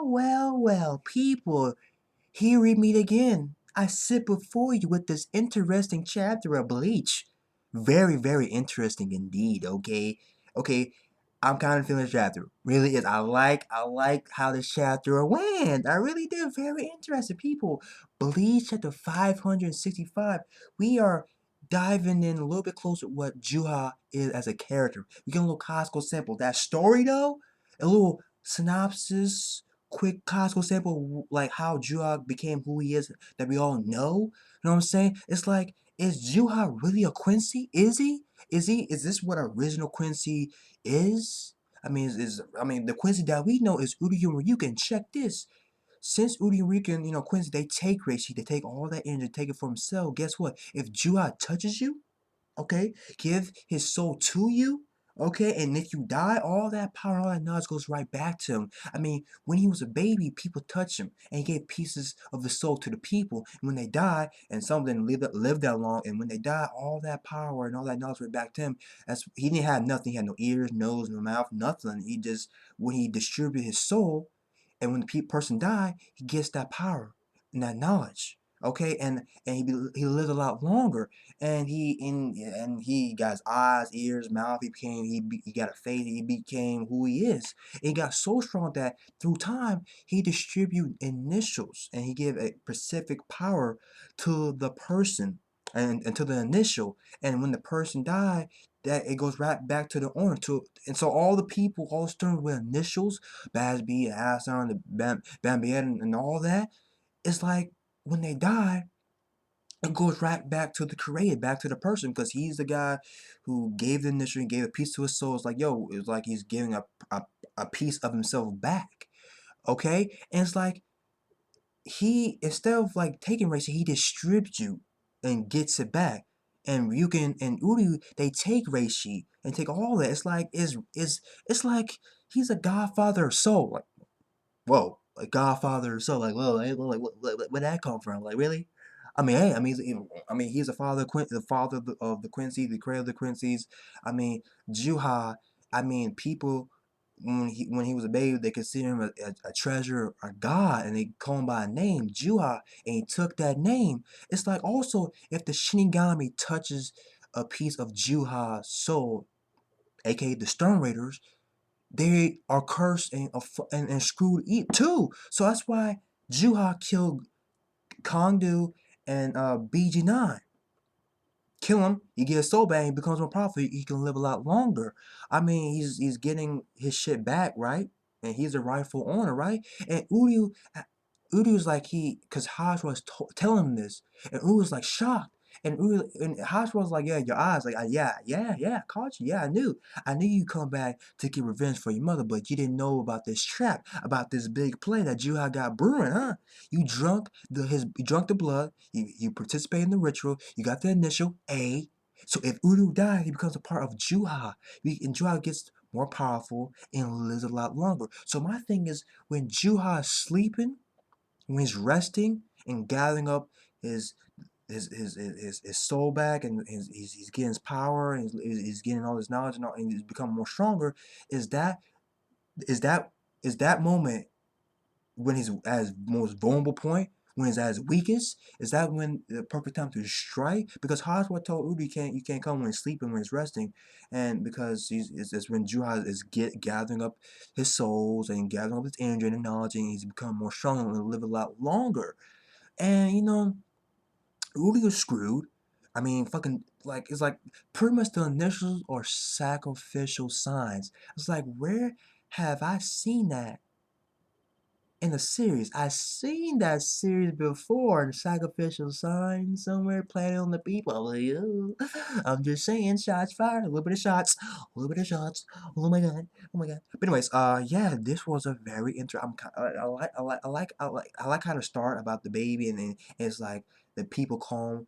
Well, people, here we meet again. I sit before you with this interesting chapter of Bleach. Very interesting indeed, okay? Okay, I'm kind of feeling this chapter. Really is. I like how this chapter went. I really do. Very interesting, people. Bleach chapter 565. We are diving in a little bit closer to what Juha is as a character. We get a little Costco sample. That story though, a little synopsis, quick Costco sample, like how Juha became who he is that we all know. You know what I'm saying? It's like, is Juha really a Quincy? Is he? Is this what original Quincy is? I mean the Quincy that we know is Uryu and Ryuken. Check this. Since Udi and Ryuken, Quincy, they take Reishi, they take all that energy, take it for himself. Guess what? If Juha touches you, okay, give his soul to you, okay, and if you die, all that power, all that knowledge goes right back to him. I mean, when he was a baby, people touched him, and he gave pieces of the soul to the people. And when they die, and some of them live that long, and when they die, all that power and all that knowledge went back to him. He didn't have nothing. He had no ears, nose, no mouth, nothing. He just, when he distributed his soul, and when the person died, he gets that power and that knowledge. Okay, and he lived a lot longer, and he got his eyes, ears, mouth. He got a face. He became who he is. And he got so strong that through time he distributed initials, and he gave a specific power to the person and to the initial. And when the person died, that it goes right back to the owner. And so all the people, all the students with initials, Basby, Aston, the Bambiette, and all that, it's like when they die, it goes right back to the creator, back to the person, because he's the guy who gave the initial and gave a piece to his soul. It's like, yo, it's like he's giving a piece of himself back. Okay? And it's like he, instead of like taking Reishi, he distributes you and gets it back. And Ryuken and Uru, they take Reishi and take all that. It's like it's like he's a godfather of soul. Like, whoa, a godfather of soul. Like, whoa, like where'd that come from? Like, really? I mean, hey, he's a father, the father of the Quincy, the creator of the Quincy's. I mean, Juha. I mean, people when he was a baby, they consider him a treasure, a god, and they call him by a name, Juha, and he took that name. It's like also if the Shinigami touches a piece of Juha's soul, aka the Stone Raiders, they are cursed and screwed too. So that's why Juha killed Kongdu and BG9. Kill him, you get his soul back, he becomes more powerful, he can live a lot longer. I mean, he's getting his shit back, right? And he's the rightful owner, right? And Uryu's like because Haj was telling him this, and Uryu was like shocked. And Haj was like, yeah, your eyes, like, yeah, I caught you, yeah, I knew you'd come back to get revenge for your mother, but you didn't know about this trap, about this big play that Juha got brewing, huh? You drunk the blood, you participated in the ritual, you got the initial A. So if Uryu died, he becomes a part of Juha, and Juha gets more powerful and lives a lot longer. So my thing is, when Juha is sleeping, when he's resting and gathering up his his soul back, and he's getting his power, and he's getting all his knowledge, and he's becoming more stronger, is that is that is that moment when he's at his most vulnerable point, when he's at his weakest, is that when the perfect time to strike? Because Haswa told Udi you can't come when he's sleeping, when he's resting, and because it's when Juha is gathering up his souls and gathering up his energy and knowledge, and he's becoming more strong and will live a lot longer. And Udi was screwed. I mean, fucking, like, it's like pretty much the initials or sacrificial signs. It's like, where have I seen that in a series? I've seen that series before in Sacrificial Sign somewhere playing on the people. Like, ooh. I'm just saying, shots fired, a little bit of shots, a little bit of shots. Oh my god, oh my god. But anyways, yeah, this was a very interesting. I like how to start about the baby, and then it's like the people call him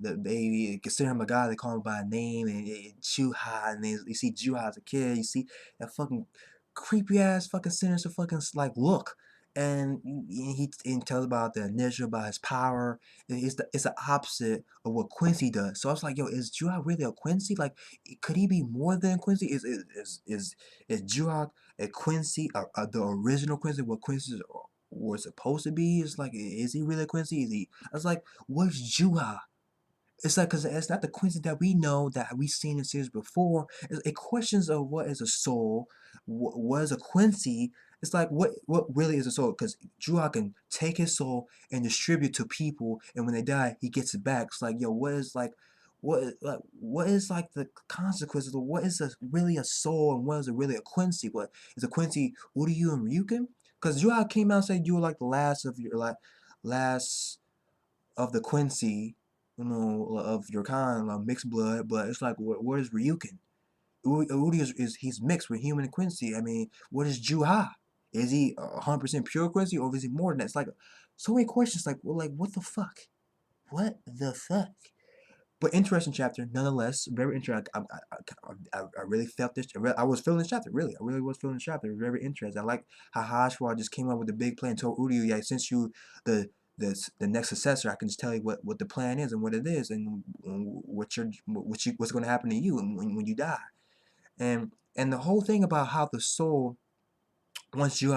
the baby, consider him a guy, they call him by a name, and Juha, and then you see Juha as a kid, you see that fucking creepy ass fucking sinister fucking like look and he tells about the initial, about his power. It's the opposite of what Quincy does. So I was like, yo, is Juha really a Quincy? Like, could he be more than Quincy? Is Juha a Quincy, the original Quincy, what Quincy was supposed to be? It's like, is he really a Quincy? Is he? I was like, what's Juha? It's like, because it's not the Quincy that we know, that we've seen in series before. It questions of what is a soul, what is a Quincy. It's like, what really is a soul? Because Juha can take his soul and distribute to people, and when they die, he gets it back. It's like, yo, what is like the consequences of what is really a soul, and what is really a Quincy? What is a Quincy? Uryu and Ryuken? Because Juha came out and said you were like the last of your last of the Quincy, of your kind, like mixed blood. But it's like, what is Ryukin? Udi is he's mixed with human and Quincy. I mean, what is Juha? Is he 100% pure Quincy, or is he more than that? It's like so many questions. Like, well, like what the fuck? What the fuck? But interesting chapter, nonetheless. Very interesting. I really felt this. I was feeling this chapter. Really, I really was feeling this chapter. Very interesting. I like how Hashwa just came up with the big plan. Told Uryu, yeah, since you the the next successor, I can just tell you what the plan is and what it is, and what's going to happen to you when you die. And the whole thing about how the soul, once you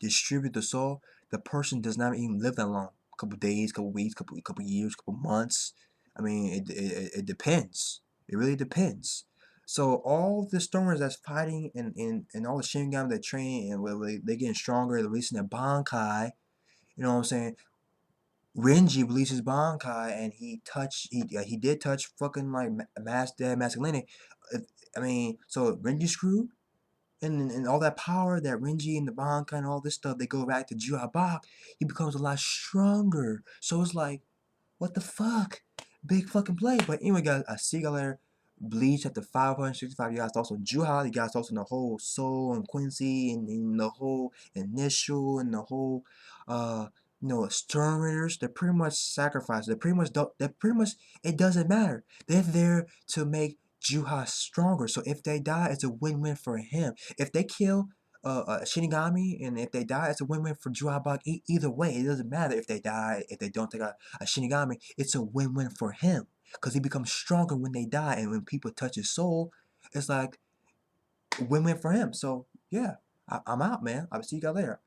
distribute the soul, the person does not even live that long. A couple days, couple weeks, couple years, couple months. I mean, it depends. It really depends. So all the stormers that's fighting, and all the Shinigami that train, and they getting stronger, they're releasing their Bankai. You know what I'm saying? Renji releases Bankai, and he did touch fucking like mass dead masculinity. I mean, so Renji screwed, and all that power that Renji and the Bankai and all this stuff, they go back to Juhabak. He becomes a lot stronger. So it's like, what the fuck? Big fucking play. But anyway, guys, I see y'all later. Bleach at the 565. You guys also Juha. You guys also the whole Soul and Quincy, and the whole initial, and the whole exterminators. They're pretty much sacrifices. They're pretty much it doesn't matter. They're there to make Juha stronger. So if they die, it's a win-win for him. If they kill Shinigami, and if they die, it's a win-win for Juhabak. Either way, it doesn't matter if they die, if they don't take a Shinigami. It's a win-win for him, because he becomes stronger when they die, and when people touch his soul, it's like win-win for him. So yeah, I'm out, man. I'll see you guys later.